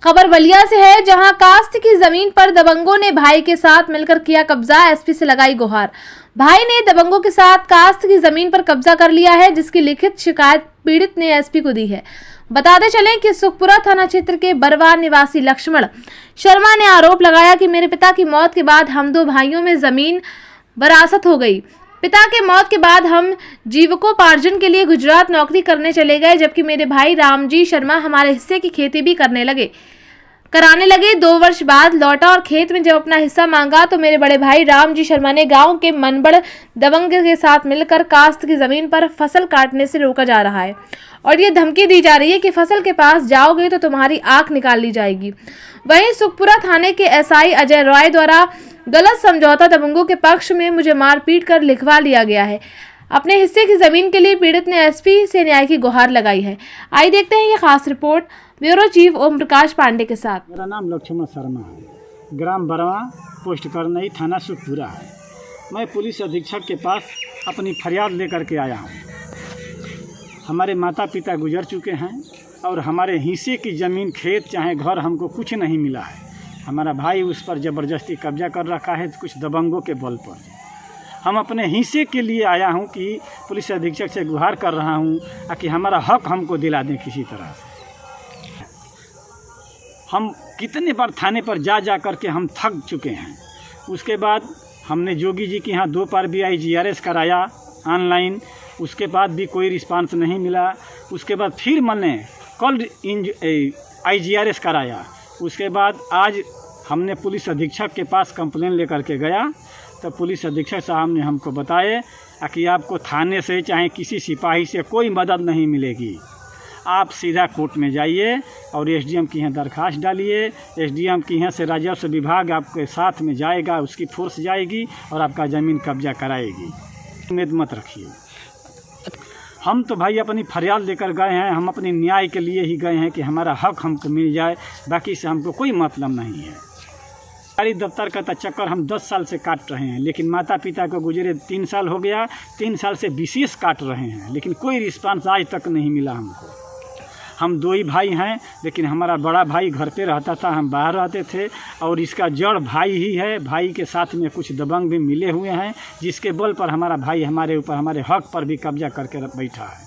खबर बलिया से है, जहां कास्त की जमीन पर दबंगों ने भाई के साथ मिलकर किया कब्जा। एसपी से लगाई गुहार। भाई ने दबंगों के साथ कास्त की जमीन पर कब्जा कर लिया है, जिसकी लिखित शिकायत पीड़ित ने एसपी को दी है। बताते चलें कि सुखपुरा थाना क्षेत्र के बरवा निवासी लक्ष्मण शर्मा ने आरोप लगाया कि मेरे पिता की मौत के बाद हम दो भाइयों में जमीन वरासत हो गई। पिता के मौत के बाद हम जीविकोपार्जन के लिए गुजरात नौकरी करने चले गए, जबकि मेरे भाई रामजी शर्मा हमारे हिस्से की खेती भी कराने लगे। 2 वर्ष बाद लौटा और खेत में जब अपना हिस्सा मांगा तो मेरे बड़े भाई रामजी शर्मा ने गांव के मनबड़ दबंग के साथ मिलकर कास्त की जमीन पर फसल काटने से रोका जा रहा है और ये धमकी दी जा रही है कि फसल के पास जाओगे तो तुम्हारी आंख निकाल ली जाएगी। वहीं सुखपुरा थाने के एसआई अजय रॉय द्वारा गलत समझौता दबंगों के पक्ष में मुझे मारपीट कर लिखवा लिया गया है। अपने हिस्से की जमीन के लिए पीड़ित ने एसपी से न्याय की गुहार लगाई है। आइए देखते हैं ये खास report bureau chief Om Prakash Pandey के साथ। मेरा नाम लक्ष्मण शर्मा है, ग्राम बरवा, पोस्ट करनई, थाना सुखपुरा है। मैं पुलिस अधीक्षक के पास अपनी फरियाद लेकर के आया हूँ। हमारे माता पिता गुजर चुके हैं और हमारे हिस्से की ज़मीन, खेत चाहे घर हमको कुछ नहीं मिला है। हमारा भाई उस पर ज़बरदस्ती कब्जा कर रखा है कुछ दबंगों के बल पर। हम अपने हिस्से के लिए आया हूं कि पुलिस अधीक्षक से गुहार कर रहा हूं कि हमारा हक हमको दिला दें किसी तरह से। हम कितने बार थाने पर जा कर के हम थक चुके हैं। उसके बाद हमने जोगी जी के यहाँ 2 बार भी IGRS कराया ऑनलाइन, उसके बाद भी कोई रिस्पांस नहीं मिला। उसके बाद फिर मैंने कल IGRS कराया। उसके बाद आज हमने पुलिस अधीक्षक के पास कंप्लेन लेकर के गया तो पुलिस अधीक्षक साहब ने हमको बताए कि आपको थाने से चाहे किसी सिपाही से कोई मदद नहीं मिलेगी। आप सीधा कोर्ट में जाइए और SDM की यहाँ दरख्वास्त डालिए। SDM की यहाँ से राजस्व विभाग आपके साथ में जाएगा, उसकी फोर्स जाएगी और आपका ज़मीन कब्जा कराएगी। उम्मीद मत रखिए। हम तो भाई अपनी फरियाद लेकर गए हैं, हम अपने न्याय के लिए ही गए हैं कि हमारा हक हमको मिल जाए, बाकी से हमको कोई मतलब नहीं है। सरकारी दफ्तर का चक्कर हम 10 साल से काट रहे हैं, लेकिन माता पिता को गुजरे 3 साल हो गया, 3 साल से विशेष काट रहे हैं, लेकिन कोई रिस्पांस आज तक नहीं मिला हमको। हम 2 ही भाई हैं, लेकिन हमारा बड़ा भाई घर पे रहता था, हम बाहर रहते थे और इसका जड़ भाई ही है। भाई के साथ में कुछ दबंग भी मिले हुए हैं, जिसके बल पर हमारा भाई हमारे ऊपर, हमारे हक पर भी कब्जा करके बैठा है।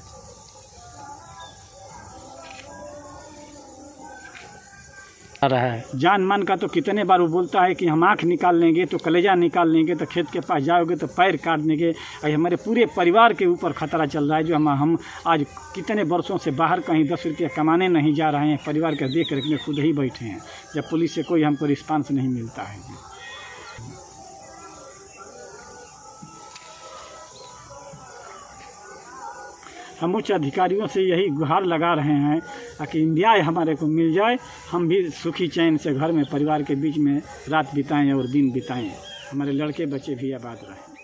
रहा है जान मान का तो कितने बार वो बोलता है कि हम आँख निकाल लेंगे तो कलेजा निकाल लेंगे, तो खेत के पास जाओगे तो पैर काट देंगे। हमारे पूरे परिवार के ऊपर खतरा चल रहा है। जो हम आज कितने वर्षों से बाहर कहीं 10 रुपये कमाने नहीं जा रहे हैं, परिवार का देख रेख में खुद ही बैठे हैं, जब पुलिस से कोई हमको रिस्पांस नहीं मिलता है। हम उच्च अधिकारियों से यही गुहार लगा रहे हैं कि न्याय हमारे को मिल जाए, हम भी सुखी चैन से घर में परिवार के बीच में रात बिताएं और दिन बिताएं, हमारे लड़के बच्चे भी आबाद रहें।